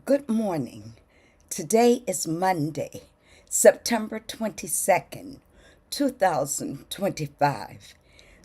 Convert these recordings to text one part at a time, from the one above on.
Good morning. Today is Monday, September 22nd, 2025.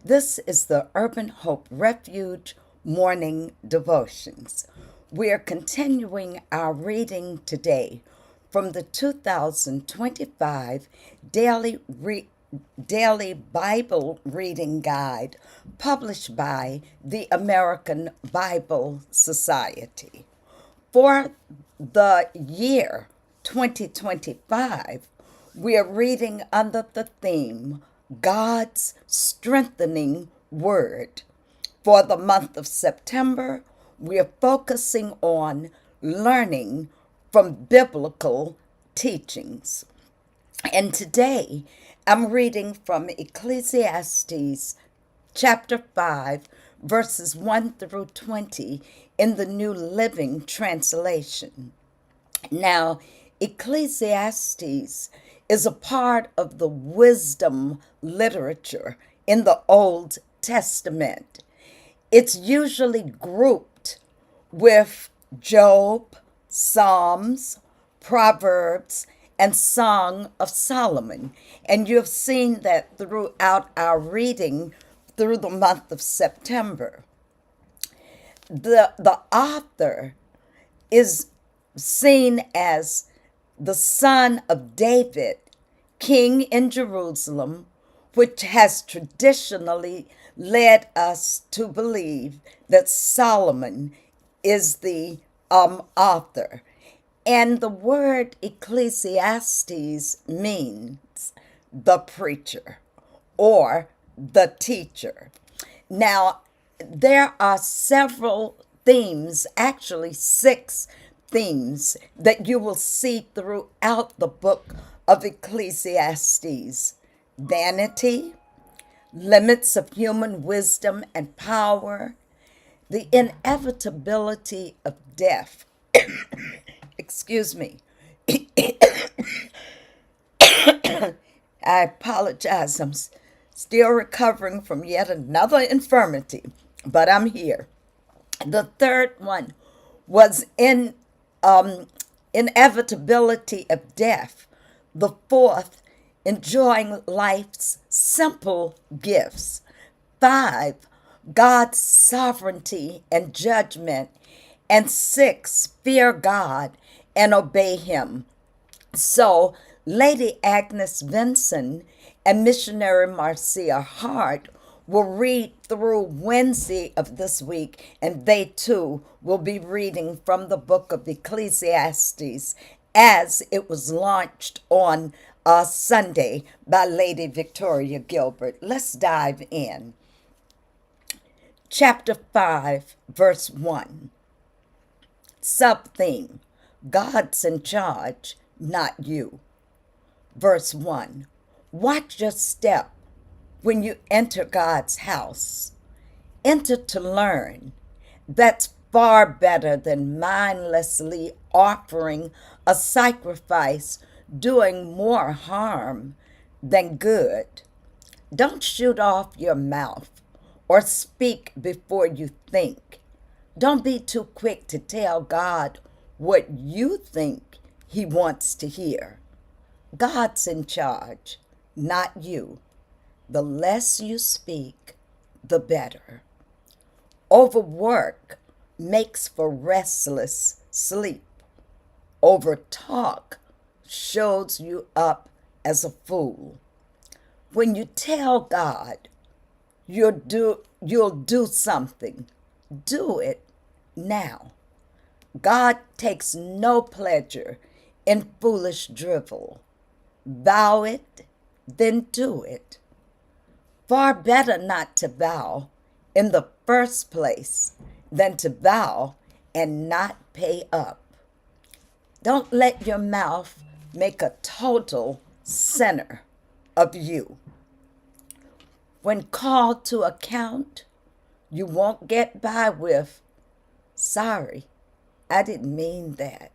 This is the Urban Hope Refuge Morning Devotions. We are continuing our reading today from the 2025 Daily Bible Reading Guide published by the American Bible Society. For the year 2025, we are reading under the theme God's Strengthening Word. For the month of September, we are focusing on learning from biblical teachings. And today, I'm reading from Ecclesiastes chapter 5, verses 1 through 20 in the New Living Translation. Now, Ecclesiastes is a part of the wisdom literature in the Old Testament. It's usually grouped with Job, Psalms, Proverbs, and Song of Solomon. And you have seen that throughout our reading through the month of September. The author is seen as the son of David, king in Jerusalem, which has traditionally led us to believe that Solomon is the author. And the word Ecclesiastes means the preacher or the teacher. Now, there are several themes, actually 6 themes, that you will see throughout the book of Ecclesiastes: vanity, limits of human wisdom and power, the inevitability of death. Excuse me. I apologize. I'm still recovering from yet another infirmity, but I'm here. The third one was inevitability of death. The fourth, enjoying life's simple gifts. 5, God's sovereignty and judgment. And 6, fear God and obey Him. So, Lady Agnes Vinson and missionary Marcia Hart will read through Wednesday of this week, and they too will be reading from the book of Ecclesiastes as it was launched on Sunday by Lady Victoria Gilbert. Let's dive in. Chapter 5, verse 1. Sub-theme: God's in charge, not you. Verse 1. Watch your step when you enter God's house. Enter to learn. That's far better than mindlessly offering a sacrifice, doing more harm than good. Don't shoot off your mouth or speak before you think. Don't be too quick to tell God what you think He wants to hear. God's in charge, not you. The less you speak, the better. Overwork makes for restless sleep. Overtalk shows you up as a fool. When you tell God you'll do something, do it now. God takes no pleasure in foolish drivel. Vow it, then do it. Far better not to vow in the first place than to vow and not pay up. Don't let your mouth make a total sinner of you. When called to account, you won't get by with, sorry, I didn't mean that.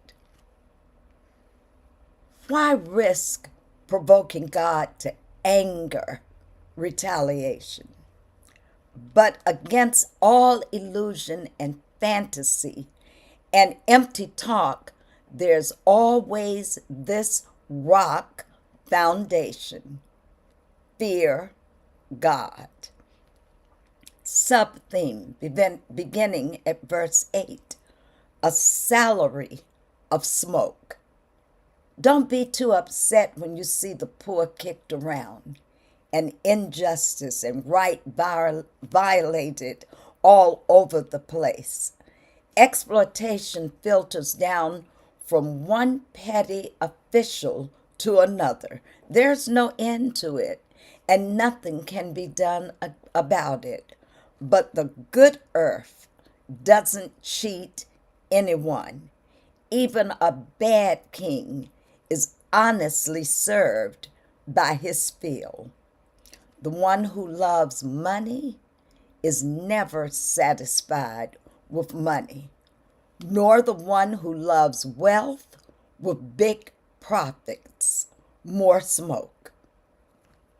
Why risk provoking God to anger, retaliation? But against all illusion and fantasy and empty talk, there's always this rock foundation: fear God. Sub-theme beginning at verse 8: a salary of smoke. Don't be too upset when you see the poor kicked around and injustice and right violated all over the place. Exploitation filters down from one petty official to another. There's no end to it, and nothing can be done about it. But the good earth doesn't cheat anyone. Even a bad king is honestly served by his field. The one who loves money is never satisfied with money, nor the one who loves wealth with big profits, more smoke.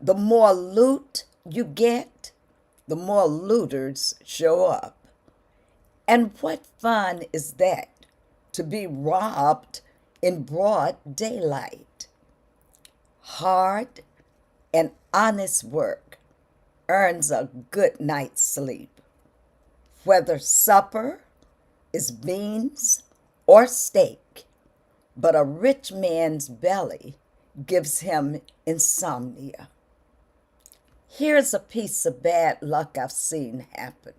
The more loot you get, the more looters show up. And what fun is that, to be robbed in broad daylight? Hard and honest work earns a good night's sleep, whether supper is beans or steak, but a rich man's belly gives him insomnia. Here's a piece of bad luck I've seen happen.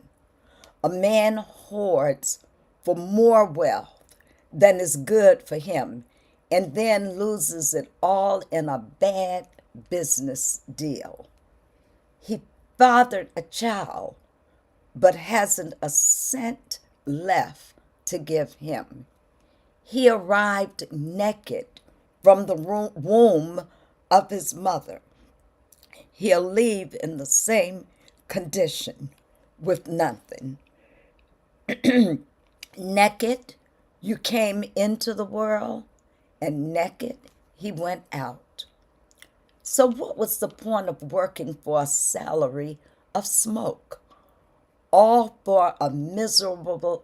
A man hoards for more wealth than is good for him, and then loses it all in a bad business deal. He fathered a child, but hasn't a cent left to give him. He arrived naked from the womb of his mother. He'll leave in the same condition with nothing. Naked you came into the world, and naked he went out. So what was the point of working for a salary of smoke? All for a miserable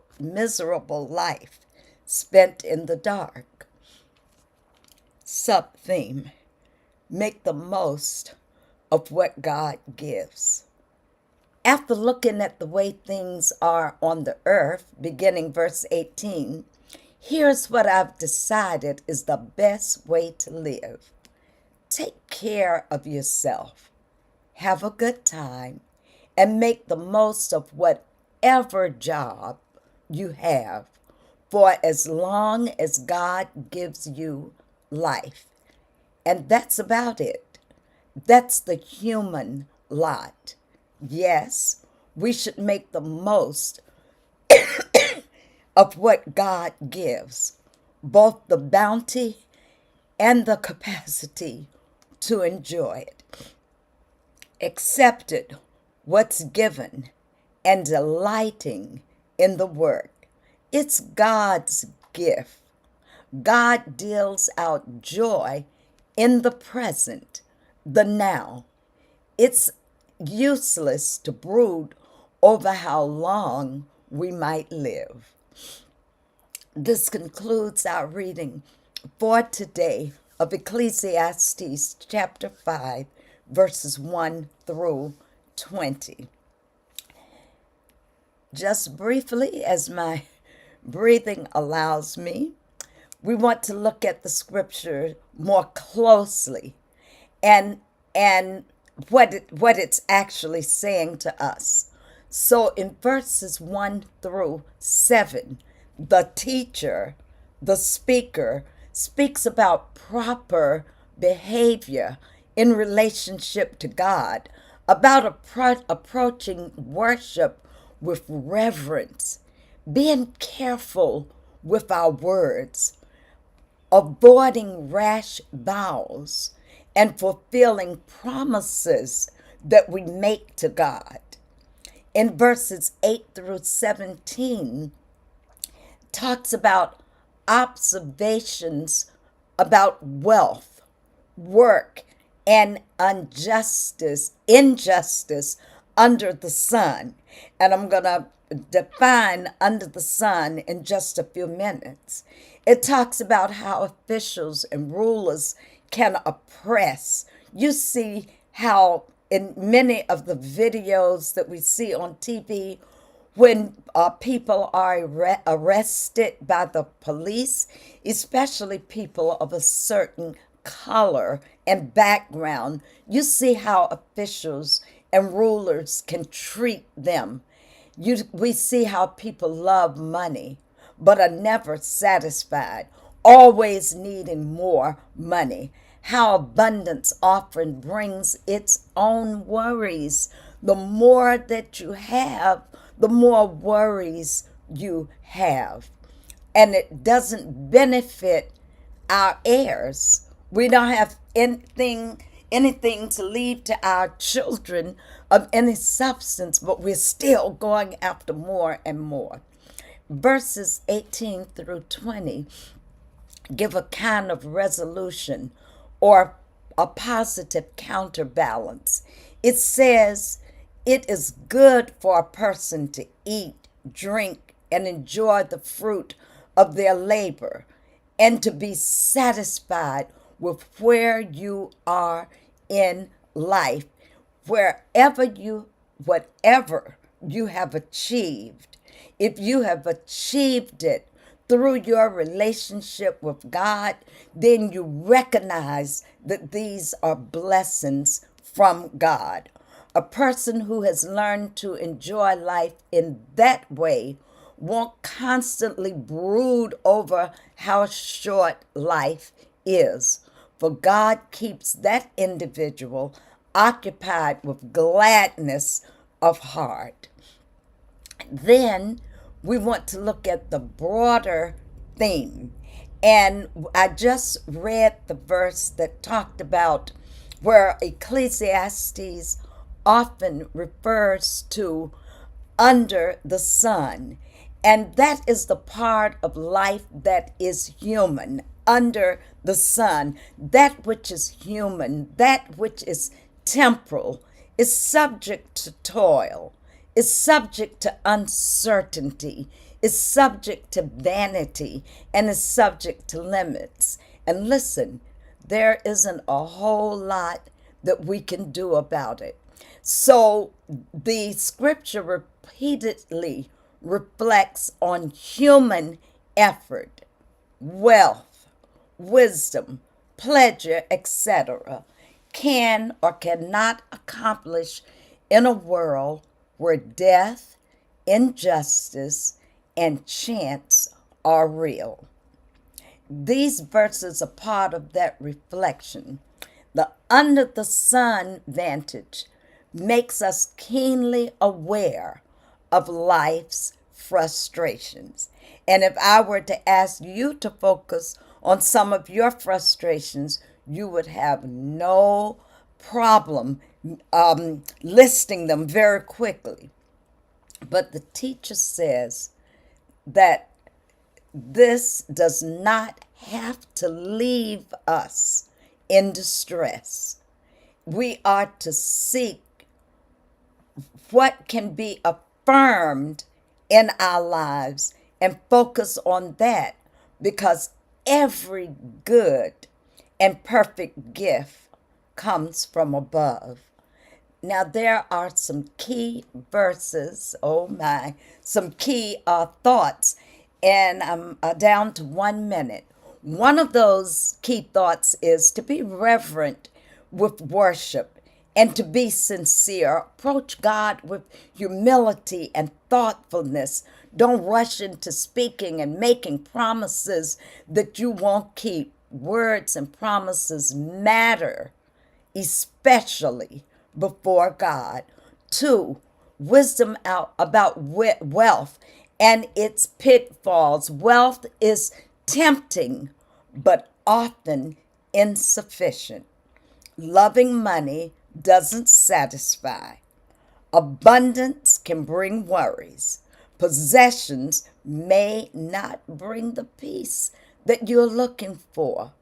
life spent in the dark. Sub-theme: make the most of what God gives. After looking at the way things are on the earth, beginning verse 18, here's what I've decided is the best way to live. Take care of yourself, have a good time, and make the most of whatever job you have for as long as God gives you life. And that's about it. That's the human lot. Yes, we should make the most of what God gives, both the bounty and the capacity to enjoy it. Accepted what's given and delighting in the work. It's God's gift. God deals out joy in the present, the now. It's useless to brood over how long we might live. This concludes our reading for today of Ecclesiastes chapter 5, verses 1 through 20. Just briefly, as my breathing allows me, we want to look at the scripture more closely and what it's actually saying to us. So in verses 1 through 7, the teacher, the speaker, speaks about proper behavior in relationship to God, about approaching worship with reverence, being careful with our words, avoiding rash vows, and fulfilling promises that we make to God. In verses 8 through 17, talks about observations about wealth, work, and injustice under the sun. And I'm going to define under the sun in just a few minutes. It talks about how officials and rulers can oppress. You see how in many of the videos that we see on TV, when people are arrested by the police, especially people of a certain color and background, you see how officials and rulers can treat them. We see how people love money, but are never satisfied, always needing more money. How abundance often brings its own worries. The more that you have, the more worries you have. And it doesn't benefit our heirs. We don't have anything to leave to our children of any substance, but we're still going after more and more. Verses 18 through 20 give a kind of resolution or a positive counterbalance. It says, it is good for a person to eat, drink, and enjoy the fruit of their labor, and to be satisfied with where you are in life, whatever you have achieved. If you have achieved it through your relationship with God, then you recognize that these are blessings from God. A person who has learned to enjoy life in that way won't constantly brood over how short life is, for God keeps that individual occupied with gladness of heart. Then we want to look at the broader theme. And I just read the verse that talked about where Ecclesiastes often refers to under the sun. And that is the part of life that is human, under the sun. That which is human, that which is temporal, is subject to toil, is subject to uncertainty, is subject to vanity, and is subject to limits. And listen, there isn't a whole lot that we can do about it. So the scripture repeatedly reflects on human effort, wealth, wisdom, pleasure, etc., can or cannot accomplish in a world where death, injustice, and chance are real. These verses are part of that reflection. The under the sun vantage makes us keenly aware of life's frustrations. And if I were to ask you to focus on some of your frustrations, you would have no problem listing them very quickly. But the teacher says that this does not have to leave us in distress. We are to seek what can be affirmed in our lives and focus on that, because every good and perfect gift comes from above. Now, there are some key verses, some key thoughts, and I'm down to 1 minute. One of those key thoughts is to be reverent with worship and to be sincere. Approach God with humility and thoughtfulness. Don't rush into speaking and making promises that you won't keep. Words and promises matter, especially before God. 2, wisdom about wealth and its pitfalls. Wealth is tempting, but often insufficient. Loving money doesn't satisfy. Abundance can bring worries. Possessions may not bring the peace that you're looking for.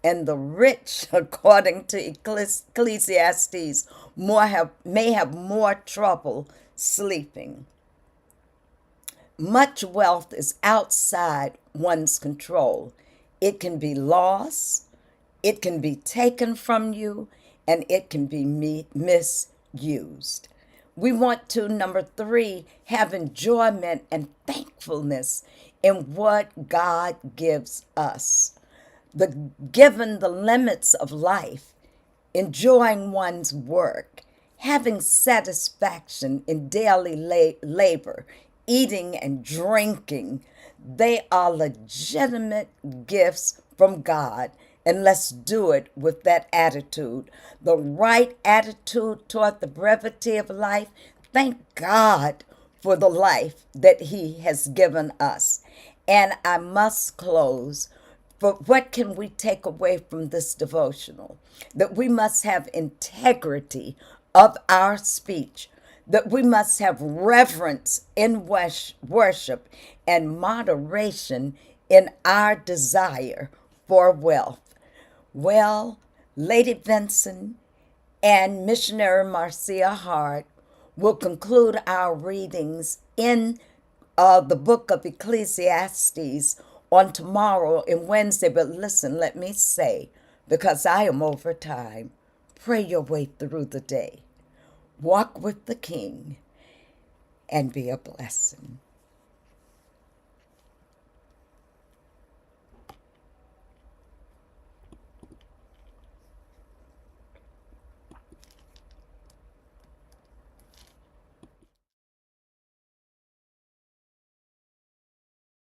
and the rich, according to Ecclesiastes, may have more trouble sleeping. Much wealth is outside one's control. It can be lost, it can be taken from you, and it can be misused. We want to, number 3, have enjoyment and thankfulness in what God gives us. Given the limits of life, enjoying one's work, having satisfaction in daily labor, eating and drinking, they are legitimate gifts from God. And let's do it with that attitude, the right attitude toward the brevity of life. Thank God for the life that He has given us. And I must close. But what can we take away from this devotional? That we must have integrity of our speech, that we must have reverence in worship and moderation in our desire for wealth. Well, Lady Vincent and Missionary Marcia Hart will conclude our readings in the book of Ecclesiastes on tomorrow and Wednesday. But listen, let me say, because I am over time, pray your way through the day. Walk with the King and be a blessing.